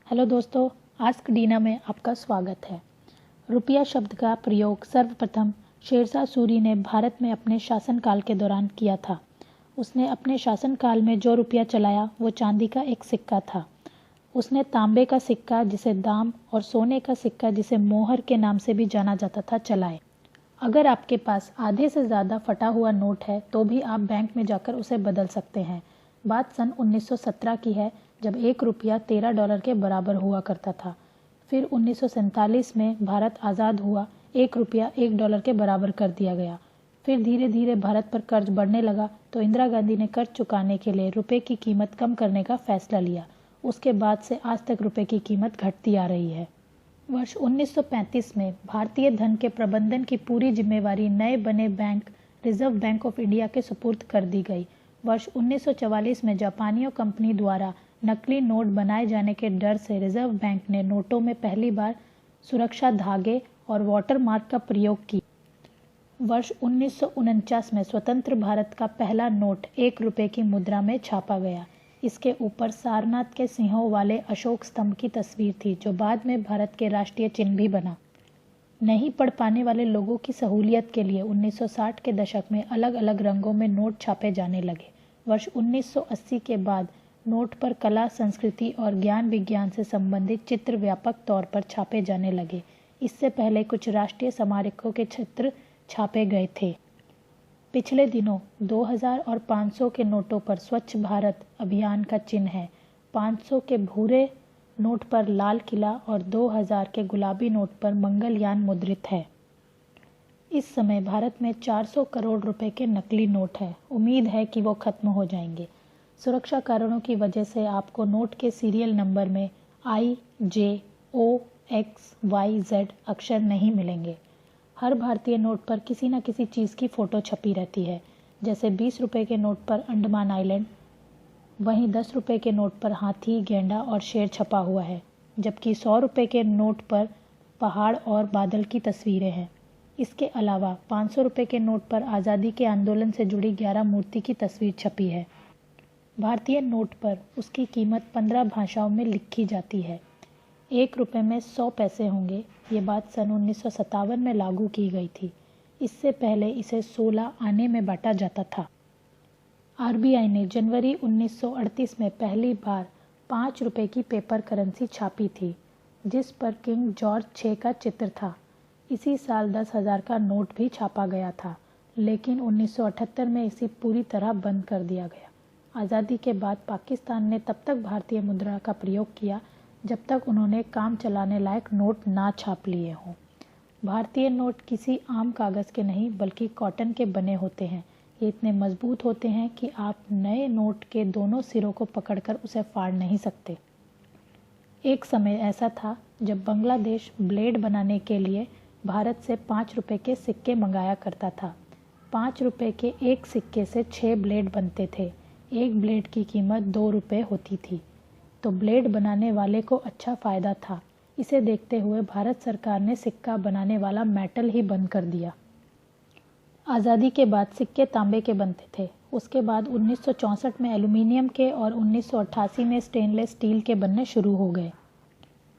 Hello दोस्तों, ask Dina में आपका स्वागत है। रुपया शब्द का प्रयोग सर्वप्रथम शेरशाह सूरी ने भारत में अपने शासनकाल के दौरान किया था। उसने अपने शासनकाल में जो रुपया चलाया वो चांदी का एक सिक्का था। उसने तांबे का सिक्का जिसे दाम और सोने का सिक्का जिसे मोहर के नाम से भी जाना जाता था चलाए। अगर आपके पास आधे से ज़्यादा फटा हुआ नोट है तो भी आप बैंक में जाकर उसे बदल सकते हैं। बात सन 1917 की है, जब $1 $13 के बराबर हुआ करता था। फिर 1947 में भारत आज़ाद हुआ, $1 $1 के बराबर कर दिया गया। फिर धीरे धीरे भारत पर कर्ज बढ़ने लगा तो इंदिरा गांधी ने कर्ज चुकाने के लिए रुपए की कीमत कम करने का फैसला लिया। उसके बाद से आज तक रुपए की कीमत घटती आ रही है। वर्ष 1935 में भारतीय धन के प्रबंधन की पूरी जिम्मेवारी नए बने bank reserve bank of India के सुपुर्द कर दी गई। वर्ष 1944 में जापानियों कंपनी द्वारा नकली नोट बनाए जाने के डर से रिजर्व बैंक ने नोटों में पहली बार सुरक्षा धागे और वाटरमार्क का प्रयोग किया। वर्ष 1949 में स्वतंत्र भारत का पहला नोट $1 की मुद्रा में छापा गया। इसके ऊपर सारनाथ के सिंहों वाले अशोक स्तंभ की तस्वीर थी, जो बाद में भारत के राष्ट्रीय चिन्ह भी बना। नहीं पढ़ पाने वाले लोगों की सहूलियत के लिए 1960 के दशक में अलग अलग रंगों में नोट छापे जाने लगे। वर्ष 1980 के बाद नोट पर कला, संस्कृति और ज्ञान विज्ञान से संबंधित चित्र व्यापक तौर पर छापे जाने लगे। इससे पहले कुछ राष्ट्रीय स्मारकों के चित्र छापे गए थे। पिछले दिनों 2000 और 500 के नोटों पर स्वच्छ भारत अभियान का चिन्ह है। 500 के भूरे नोट पर लाल किला और 2000 के गुलाबी नोट पर मंगलयान मुद्रित है। इस समय भारत में 400 करोड़ रुपए के नकली नोट हैं। उम्मीद है कि वो खत्म हो जाएंगे। सुरक्षा कारणों की वजह से आपको नोट के सीरियल नंबर में I, J, O, X, Y, Z अक्षर नहीं मिलेंगे। हर भारतीय नोट पर किसी न किसी चीज़ की फ़ोटो छपी रहती है। जैसे $20 के नोट पर अंडमान आइलैंड, वहीं $10 के नोट पर हाथी, गेंडा और शेर छपा हुआ है, जबकि $100 के नोट पर पहाड़ और बादल की तस्वीरें हैं। इसके अलावा $500 के नोट पर आज़ादी के आंदोलन से जुड़ी 11 मूर्ति की तस्वीर छपी है। भारतीय नोट पर उसकी कीमत 15 भाषाओं में लिखी जाती है। $1 में 100 पैसे होंगे। ये बात सन 1957 में लागू की गई थी। इससे पहले इसे 16 आने में बांटा जाता था। आरबीआई ने जनवरी 1938 में पहली बार $5 की पेपर करेंसी छापी थी, जिस पर किंग जॉर्ज 6 का चित्र था। इसी साल 10,000 का नोट भी छापा गया था, लेकिन 1978 में इसे पूरी तरह बंद कर दिया गया। आज़ादी के बाद पाकिस्तान ने तब तक भारतीय मुद्रा का प्रयोग किया जब तक उन्होंने काम चलाने लायक नोट ना छाप लिए हों। भारतीय नोट किसी आम कागज़ के नहीं बल्कि कॉटन के बने होते हैं। ये इतने मजबूत होते हैं कि आप नए नोट के दोनों सिरों को पकड़कर उसे फाड़ नहीं सकते। एक समय ऐसा था जब बांग्लादेश ब्लेड बनाने के लिए भारत से $5 के सिक्के मंगाया करता था। $5 के एक सिक्के से 6 ब्लेड बनते थे। एक ब्लेड की कीमत $2 होती थी, तो ब्लेड बनाने वाले को अच्छा फ़ायदा था। इसे देखते हुए भारत सरकार ने सिक्का बनाने वाला मेटल ही बंद कर दिया। आज़ादी के बाद सिक्के तांबे के बनते थे। उसके बाद 1964 में एल्यूमीनियम के और 1988 में स्टेनलेस स्टील के बनने शुरू हो गए।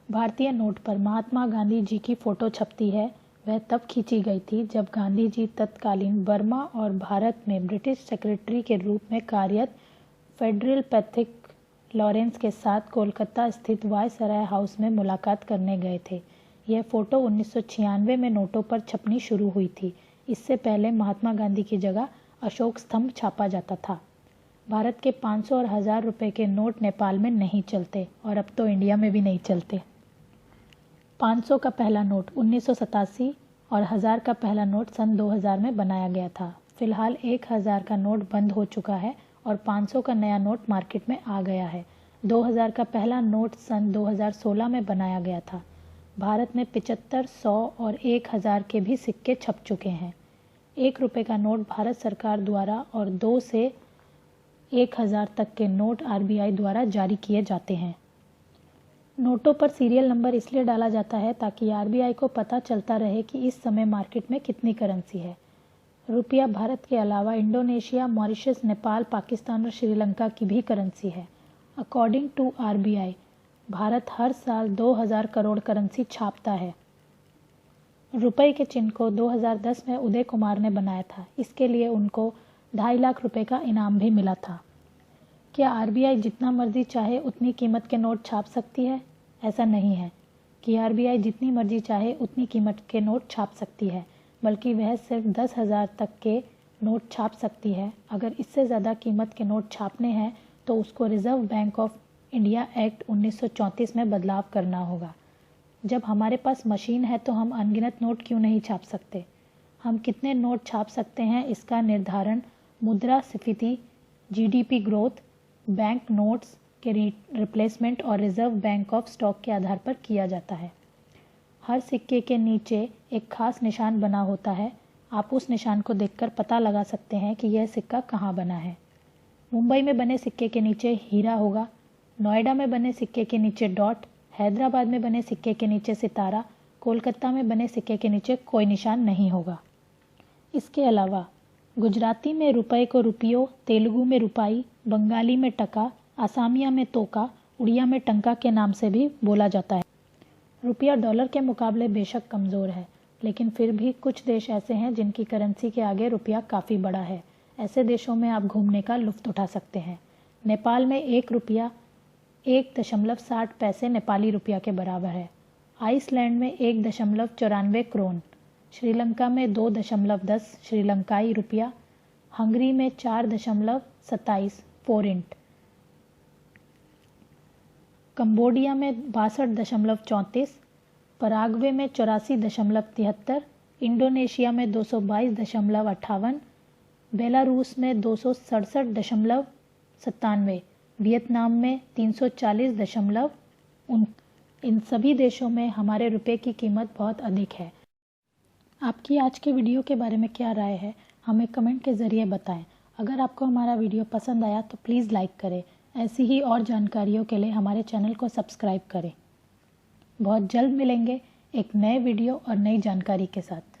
भारतीय नोट पर महात्मा गांधी जी की फ़ोटो छपती है। वह तब खींची गई थी जब गांधी जी तत्कालीन बर्मा और भारत में ब्रिटिश सेक्रेटरी के रूप में कार्यरत फेडरल पैथिक लॉरेंस के साथ कोलकाता स्थित वायसराय हाउस में मुलाकात करने गए थे। यह फ़ोटो 1996 में नोटों पर छपनी शुरू हुई थी। इससे पहले महात्मा गांधी की जगह अशोक स्तंभ छापा जाता था। भारत के 500 और 1000 रुपये के नोट नेपाल में नहीं चलते और अब तो इंडिया में भी नहीं चलते। 500 का पहला नोट 1987 और 1000 का पहला नोट सन 2000 में बनाया गया था। फिलहाल 1000 का नोट बंद हो चुका है और 500 का नया नोट मार्केट में आ गया है। 2000 का पहला नोट सन 2016 में बनाया गया था। भारत में 75, 100 और 1000 के भी सिक्के छप चुके हैं। $1 का नोट भारत सरकार द्वारा और 2 से 1000 तक के नोट आरबीआई द्वारा जारी किए जाते हैं। नोटों पर सीरियल नंबर इसलिए डाला जाता है ताकि आरबीआई को पता चलता रहे कि इस समय मार्केट में कितनी करेंसी है। रुपया भारत के अलावा इंडोनेशिया, मॉरिशस, नेपाल, पाकिस्तान और श्रीलंका की भी करेंसी है। अकॉर्डिंग टू आरबीआई, भारत हर साल 2000 करोड़ करेंसी छापता है। रुपए के चिन्ह को 2010 में उदय कुमार ने बनाया था। इसके लिए उनको 2.5 लाख रुपए का इनाम भी मिला था। क्या आरबीआई जितना मर्जी चाहे उतनी कीमत के नोट छाप सकती है? ऐसा नहीं है कि आरबीआई जितनी मर्जी चाहे उतनी कीमत के नोट छाप सकती है, बल्कि वह सिर्फ 10,000 तक के नोट छाप सकती है। अगर इससे ज़्यादा कीमत के नोट छापने हैं तो उसको reserve bank of India act 1934 में बदलाव करना होगा। जब हमारे पास मशीन है तो हम अनगिनत नोट क्यों नहीं छाप सकते? हम कितने नोट छाप सकते हैं इसका निर्धारण मुद्रास्फीति, जीडीपी ग्रोथ, बैंक नोट्स के रिप्लेसमेंट और रिजर्व बैंक ऑफ स्टॉक के आधार पर किया जाता है। हर सिक्के के नीचे एक खास निशान बना होता है। आप उस निशान को देखकर पता लगा सकते हैं कि यह सिक्का कहाँ बना है। मुंबई में बने सिक्के के नीचे हीरा होगा, नोएडा में बने सिक्के के नीचे डॉट, हैदराबाद में बने सिक्के के नीचे सितारा, कोलकाता में बने सिक्के के नीचे कोई निशान नहीं होगा। इसके अलावा गुजराती में रुपए को रुपयो, तेलुगु में रुपाई, बंगाली में टका, आसामिया में तोका, उड़िया में टंका के नाम से भी बोला जाता है। रुपया डॉलर के मुकाबले बेशक कमज़ोर है, लेकिन फिर भी कुछ देश ऐसे हैं जिनकी करेंसी के आगे रुपया काफ़ी बड़ा है। ऐसे देशों में आप घूमने का लुत्फ़ उठा सकते हैं। नेपाल में 1 रुपया 1.60 पैसे नेपाली रुपया के बराबर है। आइसलैंड में 1.94 क्रोन, श्रीलंका में 2.10 श्रीलंकाई रुपया, हंगरी में 4.27 फोरिंट, कंबोडिया में 62.34, पराग्वे में 84.73, इंडोनेशिया में 222.58, बेलारूस में 267.97, वियतनाम में 340. इन सभी देशों में हमारे रुपए की कीमत बहुत अधिक है। आपकी आज के वीडियो के बारे में क्या राय है, हमें कमेंट के ज़रिए बताएं। अगर आपको हमारा वीडियो पसंद आया तो प्लीज़ लाइक करें। ऐसी ही और जानकारियों के लिए हमारे चैनल को सब्सक्राइब करें। बहुत जल्द मिलेंगे एक नए वीडियो और नई जानकारी के साथ।